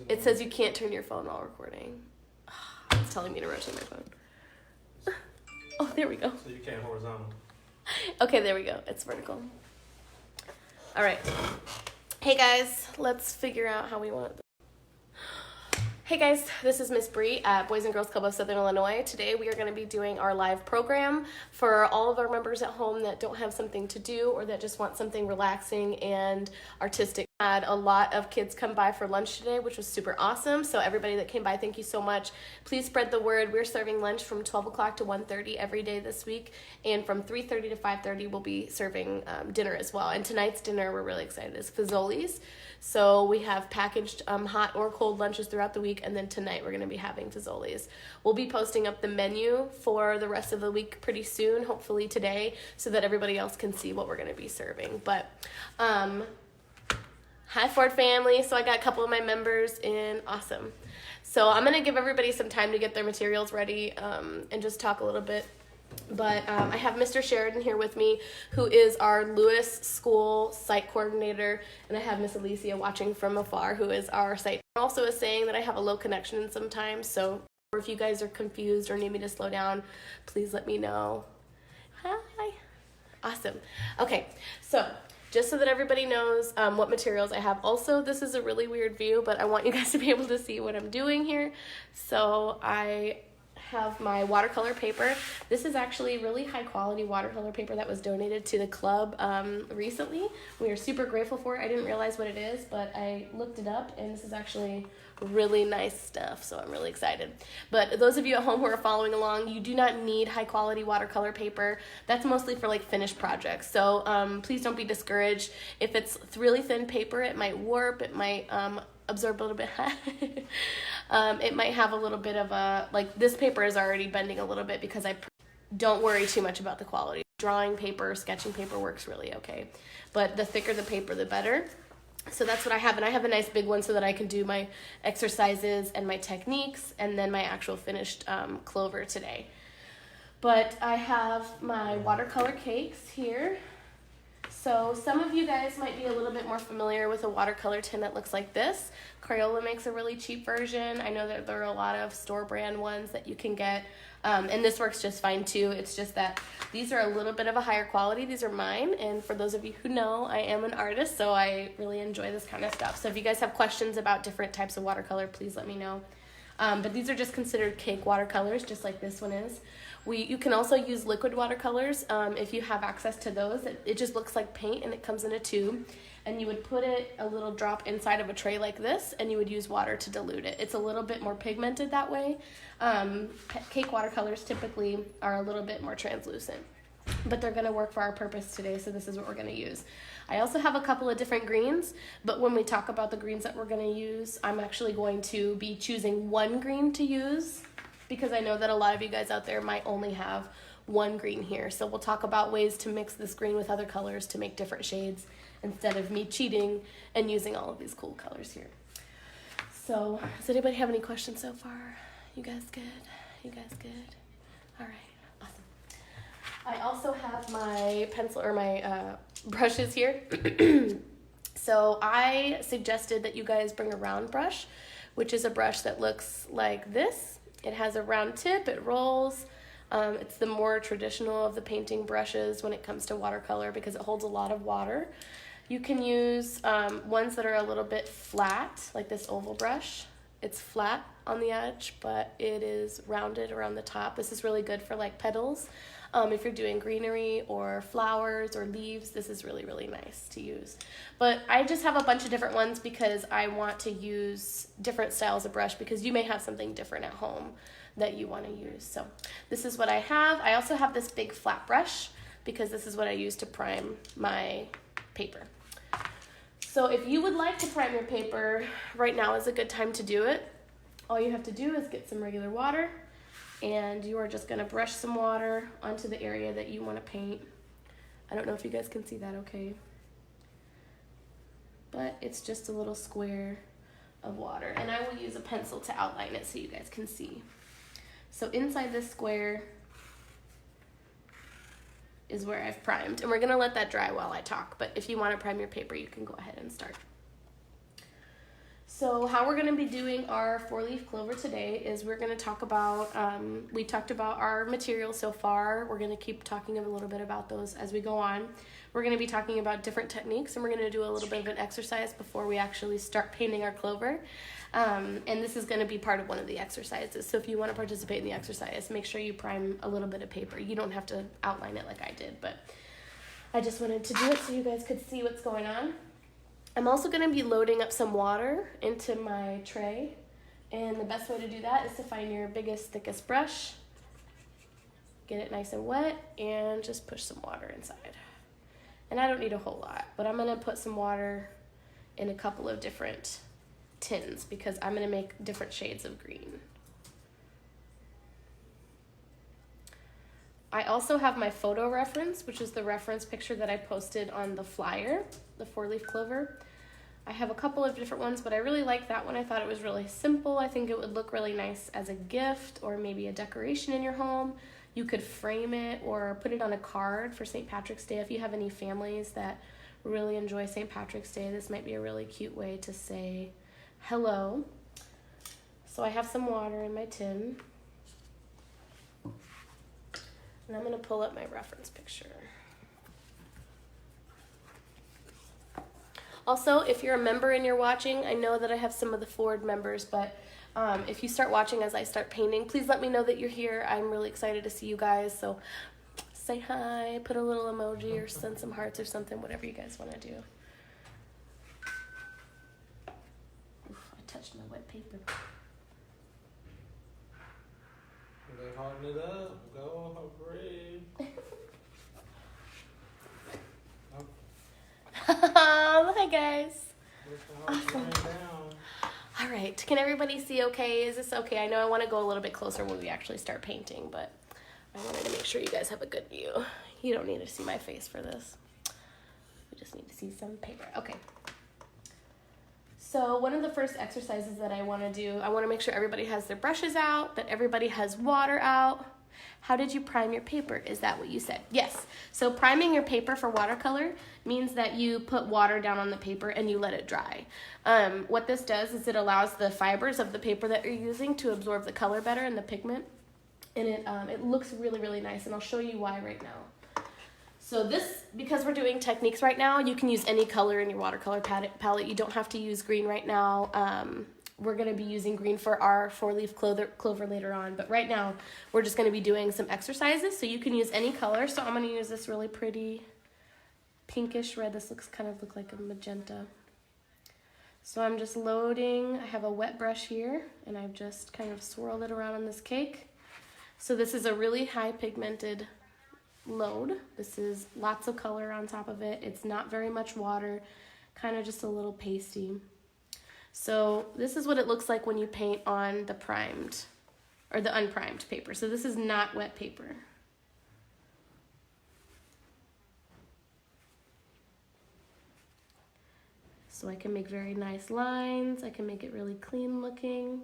It says you can't turn your phone while recording. It's telling me to rotate my phone. Oh, there we go. So you can't horizontal. Okay, there we go. It's vertical. All right. Hey guys, let's figure out how we want it. Hey guys, this is Miss Bree at Boys and Girls Club of Southern Illinois. Today we are going to be doing our live program for all of our members at home that don't have something to do or that just want something relaxing and artistic. Had a lot of kids come by for lunch today, which was super awesome. So everybody that came by, thank you so much. Please spread the word. We're serving lunch from 12 o'clock to 1:30 every day this week. And from 3:30 to 5:30, we'll be serving dinner as well. And tonight's dinner, we're really excited, is Fazoli's. So we have packaged hot or cold lunches throughout the week. And then tonight we're going to be having Fazoli's. We'll be posting up the menu for the rest of the week pretty soon, hopefully today, so that everybody else can see what we're going to be serving. But hi, Ford family. So I got a couple of my members in. Awesome. So I'm going to give everybody some time to get their materials ready and just talk a little bit. But I have Mr. Sheridan here with me, who is our Lewis School site coordinator, and I have Miss Alicia watching from afar, who is our site. Also is saying that I have a low connection sometimes, so if you guys are confused or need me to slow down, please let me know. Hi. Awesome. Okay, so just so that everybody knows what materials I have. Also, this is a really weird view, but I want you guys to be able to see what I'm doing here. So I have my watercolor paper. This is actually really high quality watercolor paper that was donated to the club recently. We are super grateful for it. I didn't realize what it is, but I looked it up, and this is actually really nice stuff, so I'm really excited. But those of you at home who are following along, you do not need high quality watercolor paper. That's mostly for like finished projects, so please don't be discouraged. If it's really thin paper, it might warp, it might absorb a little bit. It might have a little bit of a, like this paper is already bending a little bit because I don't worry too much about the quality. Drawing paper, sketching paper works really okay, but the thicker the paper, the better. So that's what I have, and I have a nice big one so that I can do my exercises and my techniques and then my actual finished clover today. But I have my watercolor cakes here. So some of you guys might be a little bit more familiar with a watercolor tin that looks like this. Crayola makes a really cheap version. I know that there are a lot of store brand ones that you can get, and this works just fine too. It's just that these are a little bit of a higher quality. These are mine, and for those of you who know, I am an artist, so I really enjoy this kind of stuff. So if you guys have questions about different types of watercolor, please let me know. But these are just considered cake watercolors, just like this one is. You can also use liquid watercolors if you have access to those. It just looks like paint, and it comes in a tube. And you would put it a little drop inside of a tray like this, and you would use water to dilute it. It's a little bit more pigmented that way. Cake watercolors typically are a little bit more translucent, but they're going to work for our purpose today, so this is what we're going to use. I also have a couple of different greens, but when we talk about the greens that we're going to use, I'm actually going to be choosing one green to use because I know that a lot of you guys out there might only have one green here. So we'll talk about ways to mix this green with other colors to make different shades instead of me cheating and using all of these cool colors here. So does anybody have any questions so far? You guys good? You guys good? All right, awesome. I also have my pencil or my brushes here. So I suggested that you guys bring a round brush, which is a brush that looks like this. It has a round tip, it rolls. It's the more traditional of the painting brushes when it comes to watercolor because it holds a lot of water. You can use ones that are a little bit flat, like this oval brush. It's flat on the edge, but it is rounded around the top. This is really good for like petals. If you're doing greenery or flowers or leaves, this is really, really nice to use. But I just have a bunch of different ones because I want to use different styles of brush because you may have something different at home that you want to use. So this is what I have. I also have this big flat brush because this is what I use to prime my paper. So if you would like to prime your paper, right now is a good time to do it. All you have to do is get some regular water, and you are just going to brush some water onto the area that you want to paint. I don't know if you guys can see that okay, but it's just a little square of water, and I will use a pencil to outline it so you guys can see. So inside this square is where I've primed, and we're going to let that dry while I talk, but if you want to prime your paper, you can go ahead and start. So how we're going to be doing our 4-leaf clover today is we're going to talk about, we talked about our materials so far. We're going to keep talking a little bit about those as we go on. We're going to be talking about different techniques, and we're going to do a little bit of an exercise before we actually start painting our clover. And this is going to be part of one of the exercises. So if you want to participate in the exercise, make sure you prime a little bit of paper. You don't have to outline it like I did, but I just wanted to do it so you guys could see what's going on. I'm also going to be loading up some water into my tray, and the best way to do that is to find your biggest, thickest brush, get it nice and wet, and just push some water inside. And I don't need a whole lot, but I'm going to put some water in a couple of different tins because I'm going to make different shades of green. I also have my photo reference, which is the reference picture that I posted on the flyer, the 4-leaf clover. I have a couple of different ones, but I really like that one. I thought it was really simple. I think it would look really nice as a gift or maybe a decoration in your home. You could frame it or put it on a card for St. Patrick's Day. If you have any families that really enjoy St. Patrick's Day, this might be a really cute way to say hello. So I have some water in my tin. And I'm going to pull up my reference picture. Also, if you're a member and you're watching, I know that I have some of the Ford members, but if you start watching as I start painting, please let me know that you're here. I'm really excited to see you guys. So say hi, put a little emoji or send some hearts or something, whatever you guys want to do. Oof, I touched my wet paper. They harden it up. Go, hurry. Hi guys. Awesome. Down. All right, can everybody see okay? Is this okay? I know I want to go a little bit closer when we actually start painting, but I wanted to make sure you guys have a good view. You don't need to see my face for this. We just need to see some paper. Okay. So one of the first exercises that I want to do, I want to make sure everybody has their brushes out, that everybody has water out. How did you prime your paper? Is that what you said? Yes. So priming your paper for watercolor means that you put water down on the paper and you let it dry. What this does is it allows the fibers of the paper that you're using to absorb the color better and the pigment. And it looks really, really nice, and I'll show you why right now. So this, because we're doing techniques right now, you can use any color in your watercolor palette. You don't have to use green right now. We're going to be using green for our 4-leaf clover later on, but right now we're just going to be doing some exercises, so you can use any color. So I'm going to use this really pretty pinkish red. This looks like a magenta. So I'm just loading. I have a wet brush here, and I've just kind of swirled it around on this cake. So this is a really high pigmented load. This is lots of color on top of it. It's not very much water, kind of just a little pasty. So this is what it looks like when you paint on the primed or the unprimed paper. So this is not wet paper. So I can make very nice lines. I can make it really clean looking.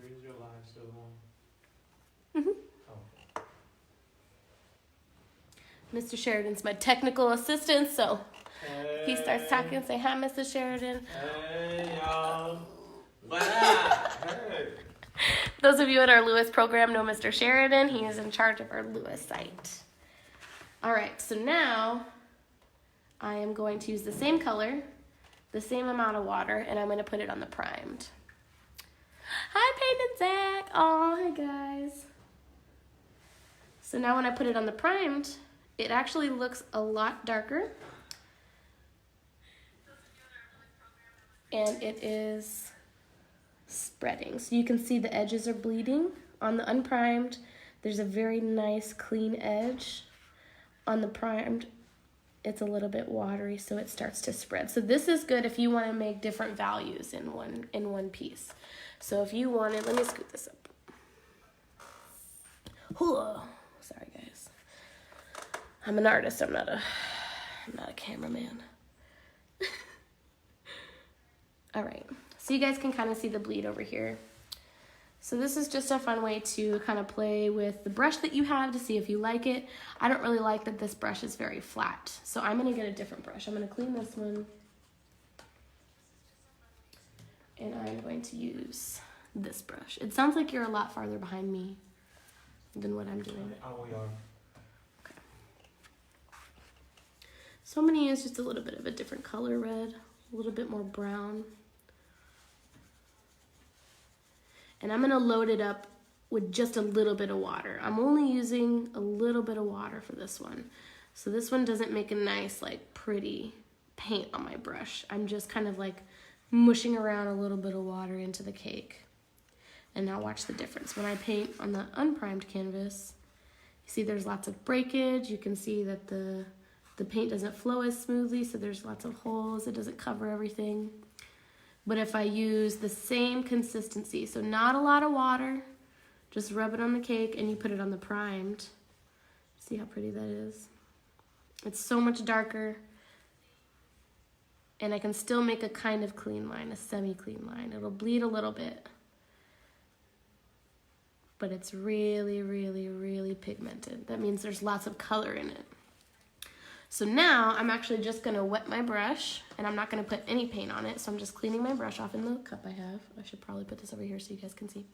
Is your live still on? Mm-hmm. Mr. Sheridan's my technical assistant, so if he starts talking, say hi, Mr. Sheridan. Hey, y'all. What up? Hey. Those of you at our Lewis program know Mr. Sheridan. He is in charge of our Lewis site. All right, so now I am going to use the same color, the same amount of water, and I'm going to put it on the primed. Hi, Peyton and Zach. Oh, hi, guys. So now when I put it on the primed, it actually looks a lot darker. And it is spreading. So you can see the edges are bleeding. On the unprimed, there's a very nice clean edge. On the primed, it's a little bit watery, so it starts to spread. So this is good if you want to make different values in one piece. So if you wanted, let me scoot this up. Whoa. Sorry, guys. I'm an artist. I'm not a cameraman. All right. So you guys can kind of see the bleed over here. So this is just a fun way to kind of play with the brush that you have to see if you like it. I don't really like that this brush is very flat, so I'm gonna get a different brush. I'm gonna clean this one, and I'm going to use this brush. It sounds like you're a lot farther behind me than what I'm doing. Oh, we are. Okay. So I'm gonna use just a little bit of a different color red, a little bit more brown. And I'm gonna load it up with just a little bit of water. I'm only using a little bit of water for this one. So this one doesn't make a nice, like, pretty paint on my brush. I'm just kind of like mushing around a little bit of water into the cake. And now watch the difference. When I paint on the unprimed canvas, you see there's lots of breakage. You can see that the paint doesn't flow as smoothly, so there's lots of holes. It doesn't cover everything. But if I use the same consistency, so not a lot of water, just rub it on the cake and you put it on the primed. See how pretty that is? It's so much darker, and I can still make a kind of clean line, a semi-clean line. It'll bleed a little bit, but it's really, really, really pigmented. That means there's lots of color in it. So now I'm actually just gonna wet my brush, and I'm not gonna put any paint on it, so I'm just cleaning my brush off in the cup I have. I should probably put this over here so you guys can see.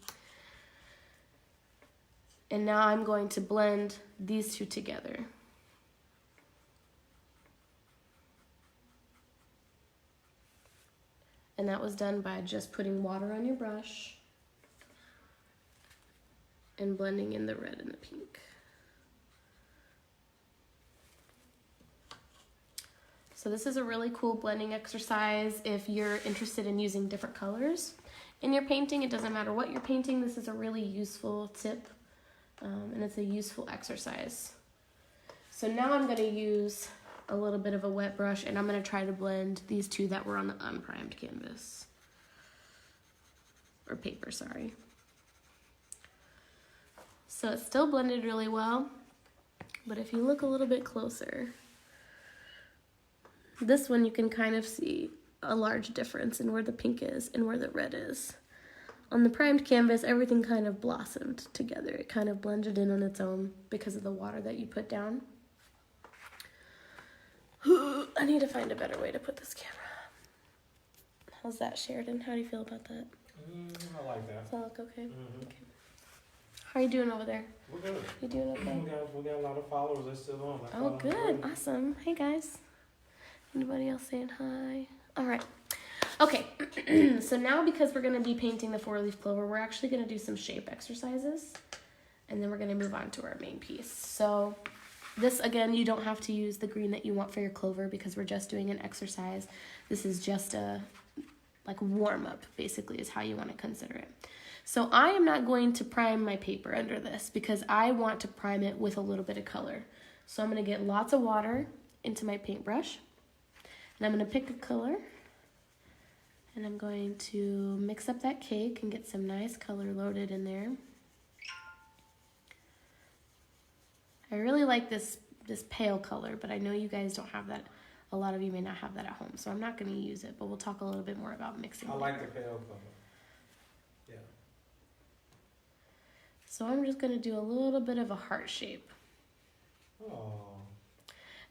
And now I'm going to blend these two together. And that was done by just putting water on your brush and blending in the red and the pink. So this is a really cool blending exercise if you're interested in using different colors in your painting. It doesn't matter what you're painting. This is a really useful tip, and it's a useful exercise. So now I'm going to use a little bit of a wet brush, and I'm going to try to blend these two that were on the unprimed canvas. Or paper, sorry. So it's still blended really well, but if you look a little bit closer, this one you can kind of see a large difference in where the pink is and where the red is. On the primed canvas, everything kind of blossomed together. It kind of blended in on its own because of the water that you put down. I need to find a better way to put this camera. How's that, Sheridan? How do you feel about that? I like that. Does that look okay? Mm-hmm. Okay. How are you doing over there? We're good. You doing okay? We got a lot of followers that's still on. Oh, good. Awesome. Hey, guys. Anybody else saying hi? All right. Okay. So now, because we're going to be painting the 4-leaf clover, we're actually going to do some shape exercises. And then we're going to move on to our main piece. So this, again, you don't have to use the green that you want for your clover because we're just doing an exercise. This is just a, like, warm-up, basically, is how you want to consider it. So I am not going to prime my paper under this because I want to prime it with a little bit of color. So I'm going to get lots of water into my paintbrush. And I'm going to pick a color. And I'm going to mix up that cake and get some nice color loaded in there. I really like this pale color, but I know you guys don't have that. A lot of you may not have that at home, so I'm not going to use it, but we'll talk a little bit more about mixing. I like the pale color. Yeah. So I'm just going to do a little bit of a heart shape. Oh.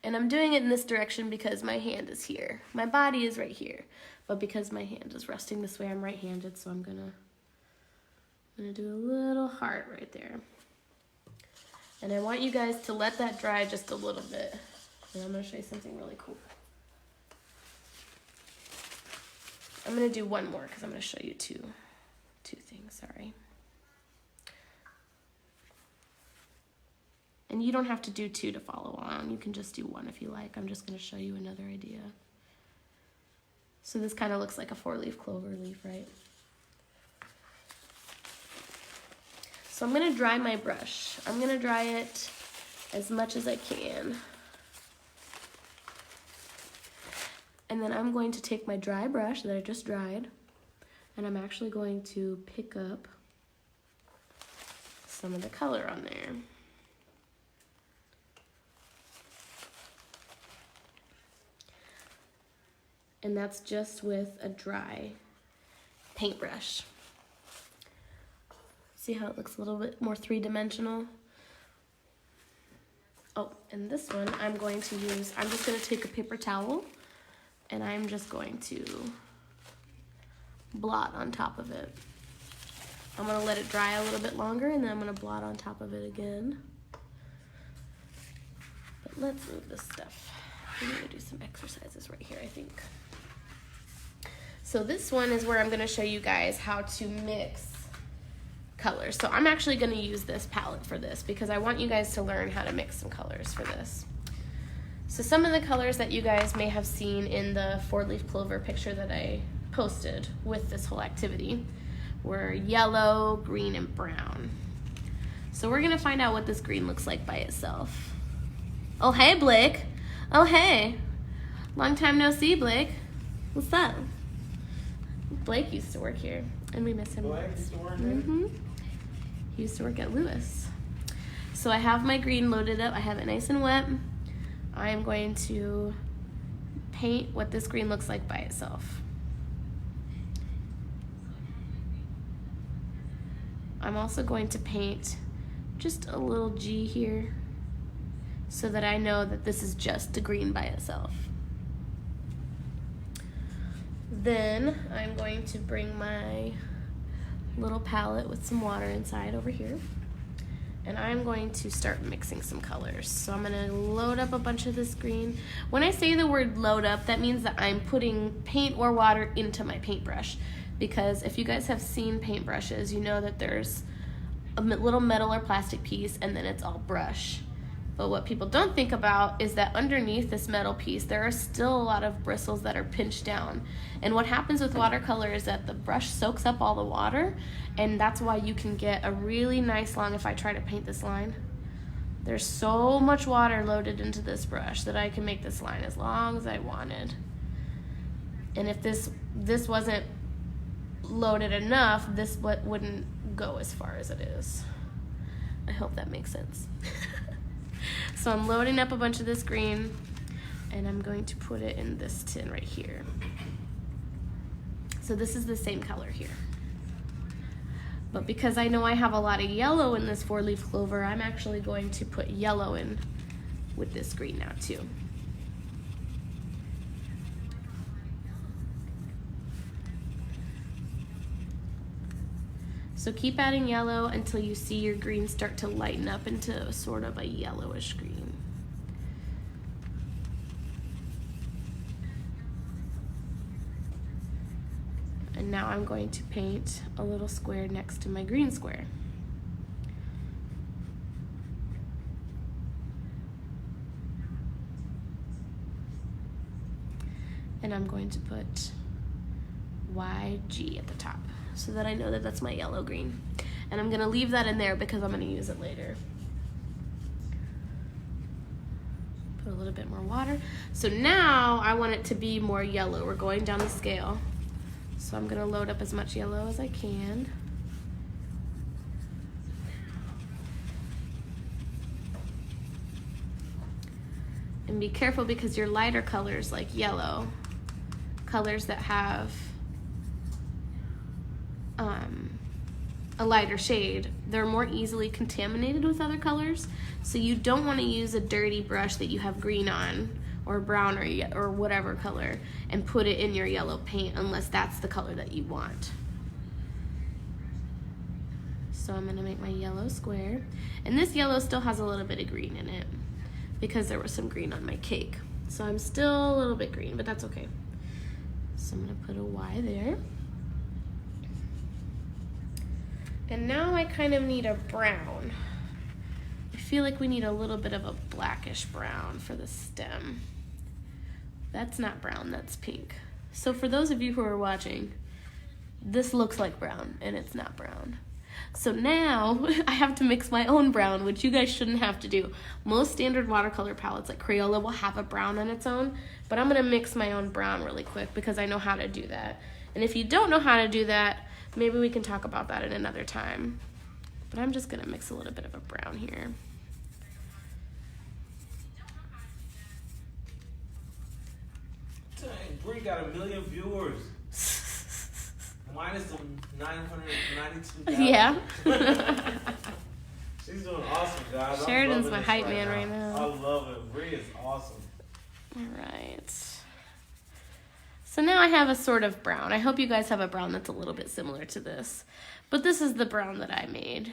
And I'm doing it in this direction because my hand is here. My body is right here, but because my hand is resting this way, I'm right-handed, so I'm gonna do a little heart right there. And I want you guys to let that dry just a little bit. And I'm gonna show you something really cool. I'm gonna do one more because I'm gonna show you two things, sorry. And you don't have to do two to follow along. You can just do one if you like. I'm just gonna show you another idea. So this kind of looks like a 4-leaf clover leaf, right? So I'm gonna dry my brush. I'm gonna dry it as much as I can. And then I'm going to take my dry brush that I just dried, and I'm actually going to pick up some of the color on there. And that's just with a dry paintbrush. See how it looks a little bit more three-dimensional? Oh, and this one I'm just going to take a paper towel and I'm just going to blot on top of it. I'm going to let it dry a little bit longer and then I'm going to blot on top of it again. But let's move this stuff. We need to do some exercises right here, I think. So this one is where I'm going to show you guys how to mix colors. So I'm actually going to use this palette for this because I want you guys to learn how to mix some colors for this. So some of the colors that you guys may have seen in the 4-leaf clover picture that I posted with this whole activity were yellow, green, and brown. So we're going to find out what this green looks like by itself. Oh, hey, Blake. Oh, hey. Long time no see, Blake. What's up? Blake used to work here, and we miss him. Blake used to work here? Mm-hmm. He used to work at Lewis. So I have my green loaded up. I have it nice and wet. I am going to paint what this green looks like by itself. I'm also going to paint just a little G here so that I know that this is just the green by itself. Then I'm going to bring my little palette with some water inside over here. And I'm going to start mixing some colors. So I'm going to load up a bunch of this green. When I say the word load up, that means that I'm putting paint or water into my paintbrush. Because if you guys have seen paintbrushes, you know that there's a little metal or plastic piece and then it's all brush. But what people don't think about is that underneath this metal piece, there are still a lot of bristles that are pinched down. And what happens with watercolor is that the brush soaks up all the water, and that's why you can get a really nice long, if I try to paint this line, there's so much water loaded into this brush that I can make this line as long as I wanted. And if this wasn't loaded enough, this wouldn't go as far as it is. I hope that makes sense. So I'm loading up a bunch of this green and I'm going to put it in this tin right here. So this is the same color here. But because I know I have a lot of yellow in this 4-leaf clover, I'm actually going to put yellow in with this green now too. So keep adding yellow until you see your green start to lighten up into sort of a yellowish green. And now I'm going to paint a little square next to my green square. And I'm going to put YG at the top, so that I know that that's my yellow green. And I'm gonna leave that in there because I'm gonna use it later. Put a little bit more water. So now I want it to be more yellow. We're going down the scale. So I'm gonna load up as much yellow as I can. And be careful because your lighter colors like yellow, colors that have a lighter shade, they're more easily contaminated with other colors. So you don't want to use a dirty brush that you have green on or brown or whatever color and put it in your yellow paint unless that's the color that you want. So I'm going to make my yellow square. And this yellow still has a little bit of green in it because there was some green on my cake. So I'm still a little bit green, but that's okay. So I'm going to put a Y there. And now I kind of need a brown. I feel like we need a little bit of a blackish brown for the stem. That's not brown, that's pink. So for those of you who are watching, this looks like brown and it's not brown. So now I have to mix my own brown, which you guys shouldn't have to do. Most standard watercolor palettes like Crayola will have a brown on its own, but I'm gonna mix my own brown really quick because I know how to do that. And if you don't know how to do that, maybe we can talk about that at another time. But I'm just gonna mix a little bit of a brown here. Dang, Bree got 1 million viewers. minus the $992. Yeah. She's doing awesome, guys. Sheridan's I'm my loving hype this man right now. I love it. Bree is awesome. Alright. So now I have a sort of brown. I hope you guys have a brown that's a little bit similar to this. But this is the brown that I made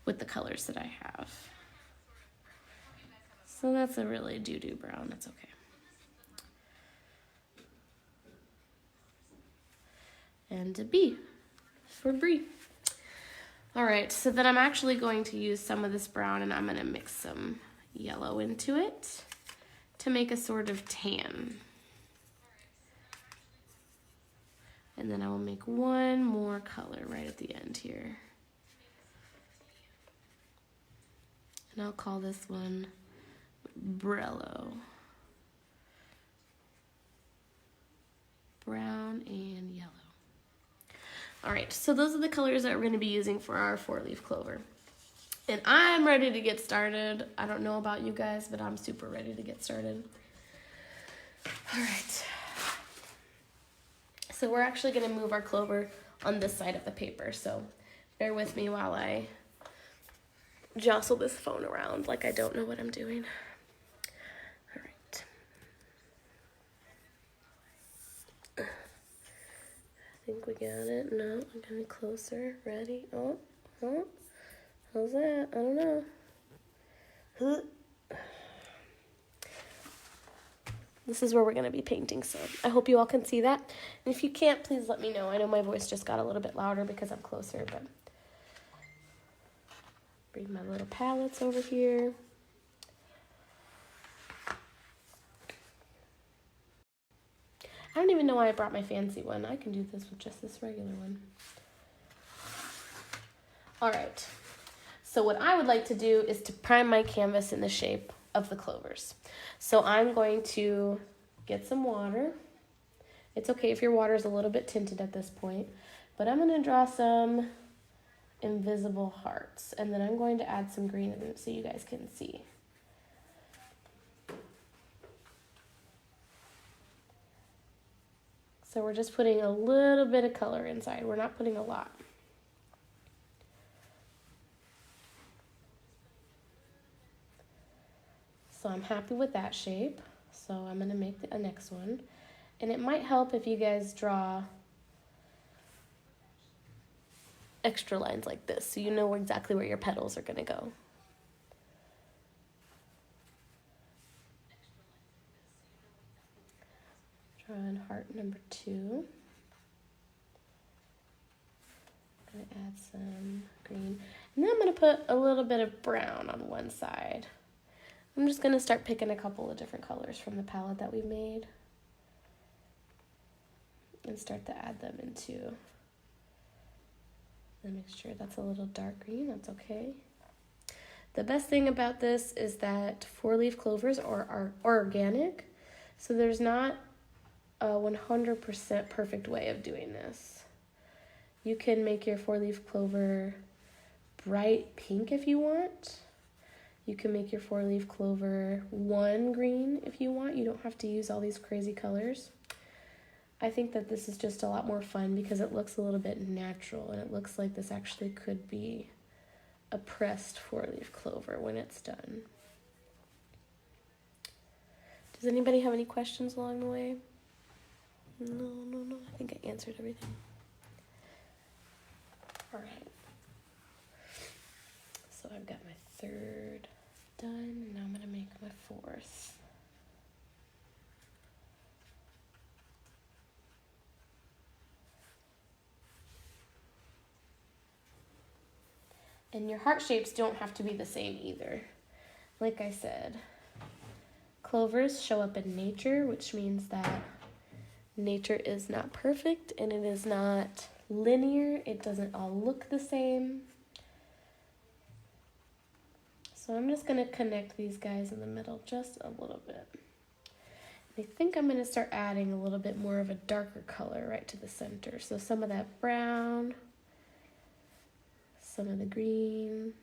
with the colors that I have. So that's a really doo-doo brown. That's okay. And a B for Brie. Alright, so then I'm actually going to use some of this brown and I'm going to mix some yellow into it to make a sort of tan. And then I will make one more color right at the end here. And I'll call this one Brello. Brown and yellow. Alright, so those are the colors that we're going to be using for our 4-leaf clover. And I'm ready to get started. I don't know about you guys, but I'm super ready to get started. Alright. So we're actually going to move our clover on this side of the paper. So bear with me while I jostle this phone around like I don't know what I'm doing. All right. I think we got it. No, I'm getting closer. Ready? Oh. How's that? I don't know. This is where we're going to be painting, so I hope you all can see that. And if you can't, please let me know. I know my voice just got a little bit louder because I'm closer, but bring my little palettes over here. I don't even know why I brought my fancy one. I can do this with just this regular one. All right. So what I would like to do is to prime my canvas in the shape of the clovers. So I'm going to get some water. It's okay if your water is a little bit tinted at this point, but I'm going to draw some invisible hearts, and then I'm going to add some green in it so you guys can see. So we're just putting a little bit of color inside. We're not putting a lot. So I'm happy with that shape. So I'm going to make a next one. And it might help if you guys draw extra lines like this so you know exactly where your petals are going to go. Drawing heart number 2. I'm going to add some green. And then I'm going to put a little bit of brown on one side. I'm just going to start picking a couple of different colors from the palette that we made and start to add them into the mixture. That's a little dark green. That's okay. The best thing about this is that 4-leaf clovers are organic, so there's not a 100% perfect way of doing this. You can make your 4-leaf clover bright pink if you want. You can make your 4-leaf clover one green if you want. You don't have to use all these crazy colors. I think that this is just a lot more fun because it looks a little bit natural, and it looks like this actually could be a pressed 4-leaf clover when it's done. Does anybody have any questions along the way? No. I think I answered everything. All right. So I've got my 3rd done. Now I'm going to make my 4th. And your heart shapes don't have to be the same either. Like I said, clovers show up in nature, which means that nature is not perfect and it is not linear. It doesn't all look the same. So I'm just going to connect these guys in the middle just a little bit. I think I'm going to start adding a little bit more of a darker color right to the center. So some of that brown, some of the green.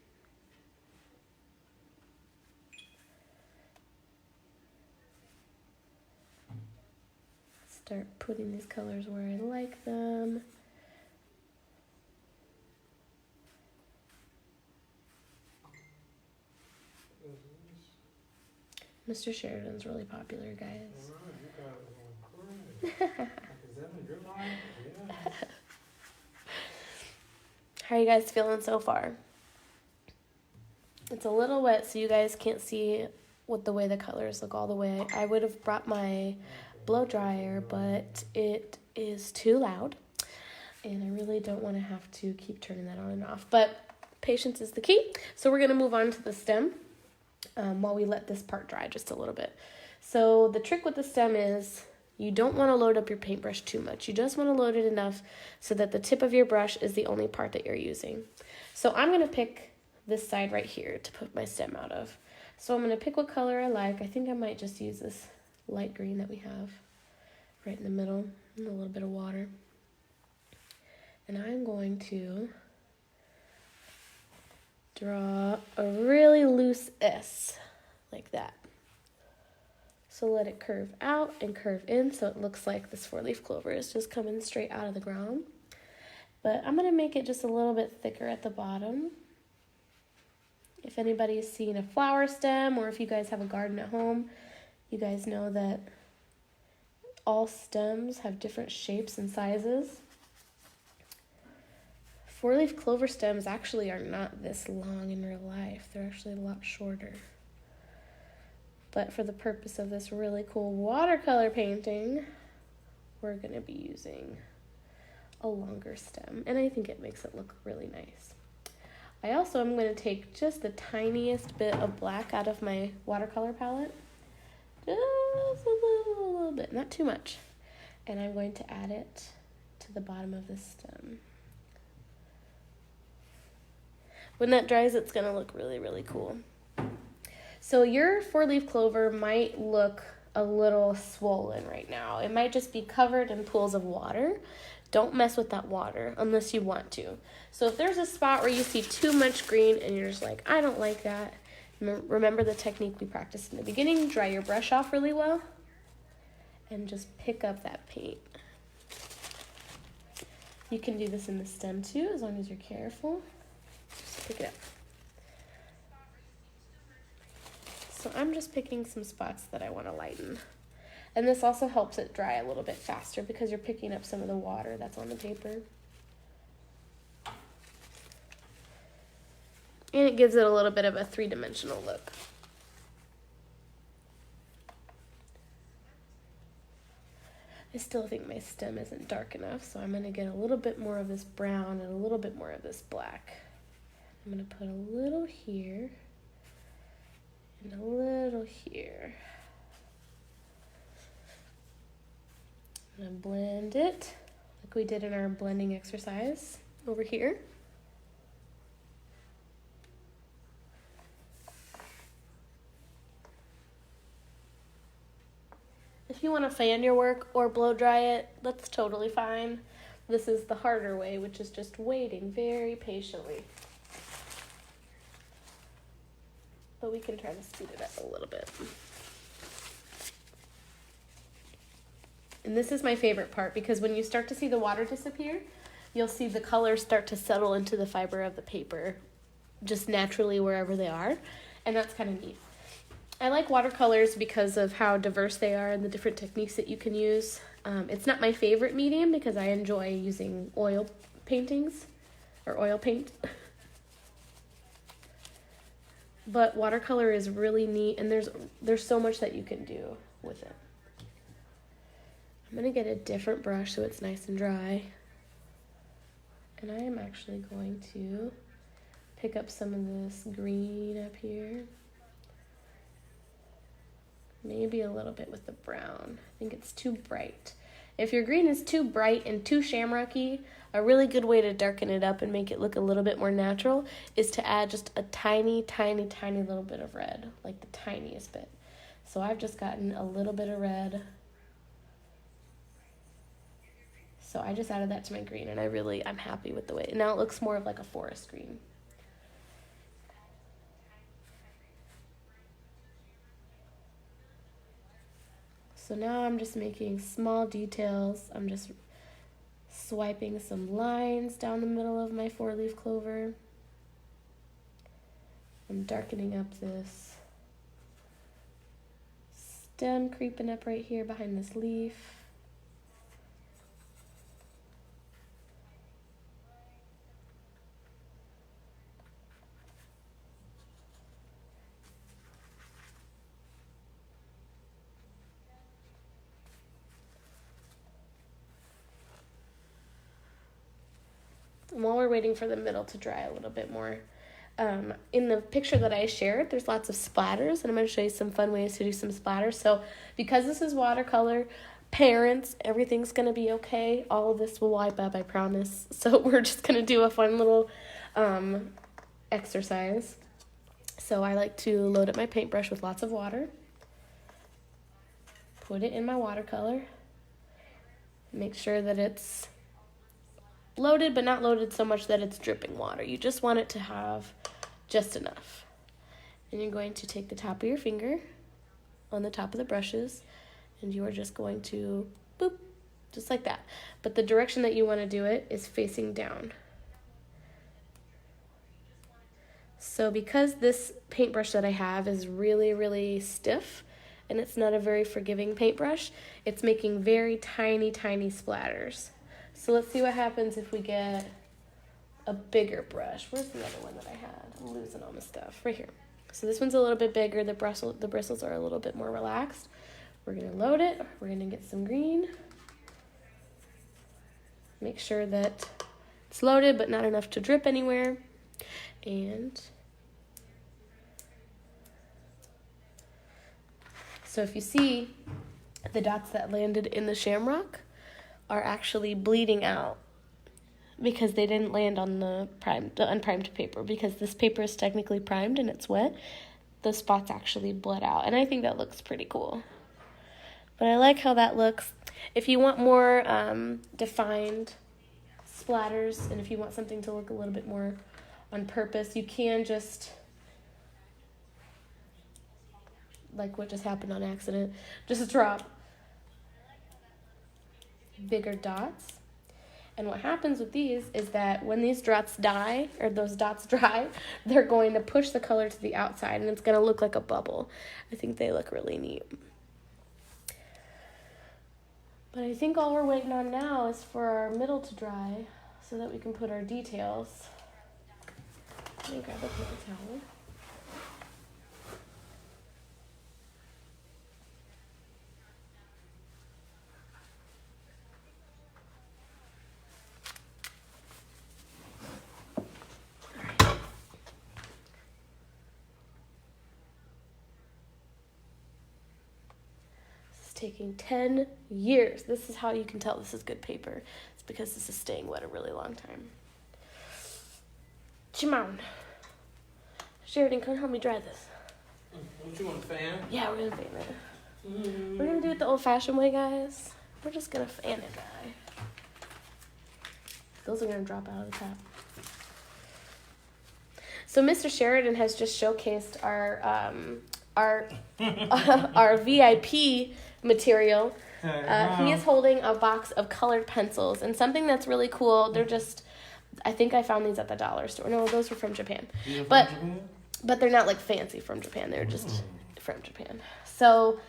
start putting these colors where I like them. Mr. Sheridan's really popular, guys. Alright, you got it going great. Is that in your line? Yeah. How are you guys feeling so far? It's a little wet, so you guys can't see what the way the colors look all the way. I would have brought my blow dryer, but it is too loud, and I really don't want to have to keep turning that on and off. But patience is the key. So we're going to move on to the stem while we let this part dry just a little bit. So the trick with the stem is you don't want to load up your paintbrush too much. You just want to load it enough so that the tip of your brush is the only part that you're using. So I'm going to pick this side right here to put my stem out of. So I'm going to pick what color I like. I think I might just use this light green that we have right in the middle and a little bit of water. And I'm going to draw a really loose S like that. So let it curve out and curve in so it looks like this 4-leaf clover is just coming straight out of the ground. But I'm going to make it just a little bit thicker at the bottom. If anybody's seen a flower stem, or if you guys have a garden at home, you guys know that all stems have different shapes and sizes. 4-leaf clover stems actually are not this long in real life. They're actually a lot shorter. But for the purpose of this really cool watercolor painting, we're going to be using a longer stem. And I think it makes it look really nice. I also am going to take just the tiniest bit of black out of my watercolor palette. Just a little bit, not too much. And I'm going to add it to the bottom of the stem. When that dries, it's going to look really, really cool. So your 4-leaf clover might look a little swollen right now. It might just be covered in pools of water. Don't mess with that water unless you want to. So if there's a spot where you see too much green and you're just like, I don't like that, remember the technique we practiced in the beginning. Dry your brush off really well and just pick up that paint. You can do this in the stem too, as long as you're careful. Just pick it up. So I'm just picking some spots that I want to lighten. And this also helps it dry a little bit faster because you're picking up some of the water that's on the paper. And it gives it a little bit of a three-dimensional look. I still think my stem isn't dark enough, so I'm going to get a little bit more of this brown and a little bit more of this black. I'm going to put a little here and a little here. I'm going to blend it like we did in our blending exercise over here. If you want to fan your work or blow dry it, that's totally fine. This is the harder way, which is just waiting very patiently. But we can try to speed it up a little bit. And this is my favorite part because when you start to see the water disappear, you'll see the colors start to settle into the fiber of the paper just naturally wherever they are. And that's kind of neat. I like watercolors because of how diverse they are and the different techniques that you can use. It's not my favorite medium because I enjoy using oil paintings or oil paint. But watercolor is really neat, and there's so much that you can do with it. I'm going to get a different brush so it's nice and dry. And I am actually going to pick up some of this green up here. Maybe a little bit with the brown. I think it's too bright. If your green is too bright and too shamrocky, a really good way to darken it up and make it look a little bit more natural is to add just a tiny, tiny, tiny little bit of red, like the tiniest bit. So I've just gotten a little bit of red. So I just added that to my green, and I'm happy with the way. Now it looks more of like a forest green. So now I'm just making small details. I'm just swiping some lines down the middle of my 4-leaf clover. I'm darkening up this stem creeping up right here behind this leaf. And while we're waiting for the middle to dry a little bit more, in the picture that I shared, there's lots of splatters, and I'm going to show you some fun ways to do some splatters. So because this is watercolor, parents, everything's going to be okay. All of this will wipe up, I promise. So we're just going to do a fun little exercise. So I like to load up my paintbrush with lots of water, put it in my watercolor, make sure that it's loaded, but not loaded so much that it's dripping water. You just want it to have just enough. And you're going to take the top of your finger on the top of the brushes, and you are just going to boop, just like that. But the direction that you want to do it is facing down. So because this paintbrush that I have is really, really stiff, and it's not a very forgiving paintbrush, it's making very tiny, tiny splatters. So let's see what happens if we get a bigger brush. Where's the other one that I had? I'm losing all my stuff. Right here. So this one's a little bit bigger. The bristles are a little bit more relaxed. We're going to load it. We're going to get some green. Make sure that it's loaded, but not enough to drip anywhere. And so if you see, the dots that landed in the shamrock are actually bleeding out because they didn't land on the unprimed paper. Because this paper is technically primed and it's wet, the spots actually bled out, and I think that looks pretty cool. But I like how that looks. If you want more defined splatters, and if you want something to look a little bit more on purpose, you can just, like what just happened on accident, just drop bigger dots. And what happens with these is that when these dots dry, they're going to push the color to the outside, and it's going to look like a bubble. I think they look really neat. But I think all we're waiting on now is for our middle to dry so that we can put our details. Let me grab a paper towel. Taking 10 years. This is how you can tell this is good paper. It's because this is staying wet a really long time. Come Sheridan, come help me dry this. Don't you want a fan? Yeah, we're gonna fan it. We're gonna do it the old-fashioned way, guys. We're just gonna fan it dry. Those are gonna drop out of the top. So Mr. Sheridan has just showcased our VIP material. He is holding a box of colored pencils, and something that's really cool. They're just, I think I found these at the dollar store. No, those were from Japan. But they're not like fancy from Japan. They're just from Japan. So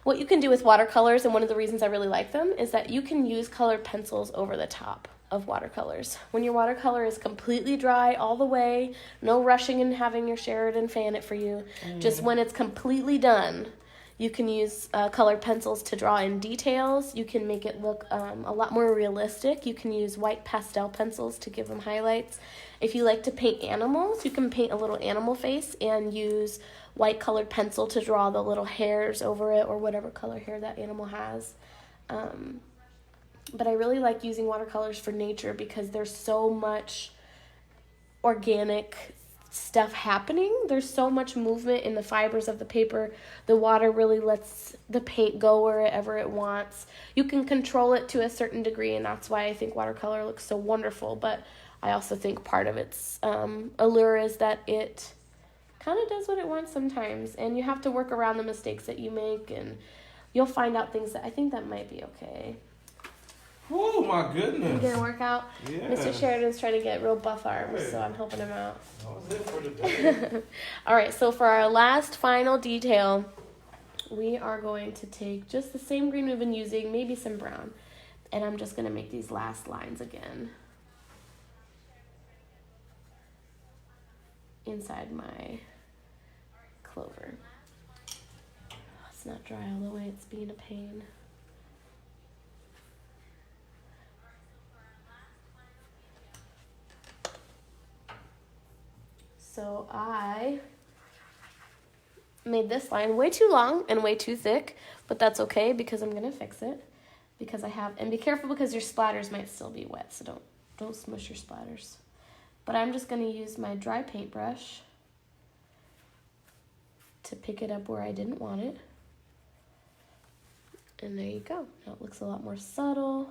what you can do with watercolors, and one of the reasons I really like them, is that you can use colored pencils over the top of watercolors. When your watercolor is completely dry all the way, no rushing and having your Sheridan fan it for you, just when it's completely done, you can use colored pencils to draw in details. You can make it look a lot more realistic. You can use white pastel pencils to give them highlights. If you like to paint animals, you can paint a little animal face and use white colored pencil to draw the little hairs over it, or whatever color hair that animal has. But I really like using watercolors for nature because there's so much organic stuff happening. There's so much movement in the fibers of the paper. The water really lets the paint go wherever it wants. You can control it to a certain degree, and that's why I think watercolor looks so wonderful. But I also think part of its allure is that it kind of does what it wants sometimes, and you have to work around the mistakes that you make. And you'll find out things that I think that might be okay. Oh my goodness. Gonna work out. Yeah. Mr. Sheridan's trying to get real buff arms, so I'm helping him out. That was it for today. All right, so for our last final detail, we are going to take just the same green we've been using, maybe some brown, and I'm just gonna make these last lines again inside my clover. It's not dry all the way, it's being a pain. So I made this line way too long and way too thick, but that's okay because I'm gonna fix it. Because I have, and be careful because your splatters might still be wet, so don't smush your splatters. But I'm just gonna use my dry paintbrush to pick it up where I didn't want it. And there you go. Now it looks a lot more subtle.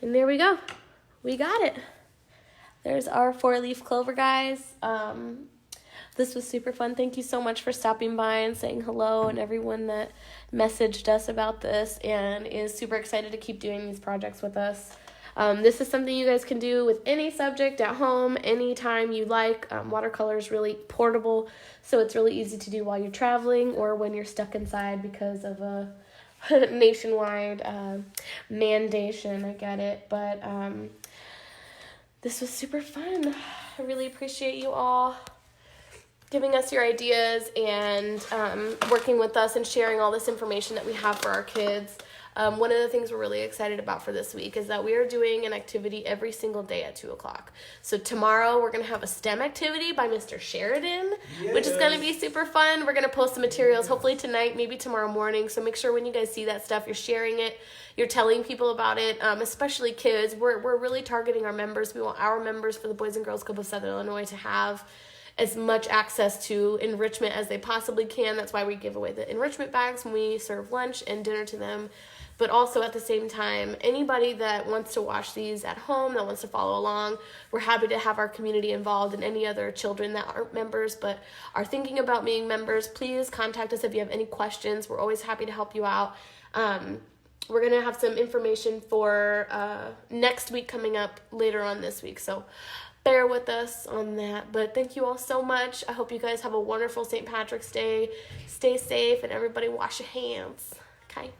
And there we go. We got it. There's our 4-leaf clover, guys. This was super fun. Thank you so much for stopping by and saying hello, and everyone that messaged us about this and is super excited to keep doing these projects with us. This is something you guys can do with any subject at home, anytime you like. Watercolor is really portable, so it's really easy to do while you're traveling or when you're stuck inside because of a nationwide mandation. I get it, but this was super fun. I really appreciate you all giving us your ideas and working with us and sharing all this information that we have for our kids. One of the things we're really excited about for this week is that we are doing an activity every single day at 2 o'clock. So tomorrow we're going to have a STEM activity by Mr. Sheridan, which is going to be super fun. We're going to post the materials hopefully tonight, maybe tomorrow morning. So make sure when you guys see that stuff, you're sharing it, you're telling people about it, especially kids. We're really targeting our members. We want our members for the Boys and Girls Club of Southern Illinois to have as much access to enrichment as they possibly can. That's why we give away the enrichment bags when we serve lunch and dinner to them. But also at the same time, anybody that wants to watch these at home, that wants to follow along, we're happy to have our community involved, and any other children that aren't members but are thinking about being members, please contact us if you have any questions. We're always happy to help you out. We're going to have some information for next week coming up later on this week, so bear with us on that. But thank you all so much. I hope you guys have a wonderful St. Patrick's Day. Stay safe, and everybody wash your hands. Okay?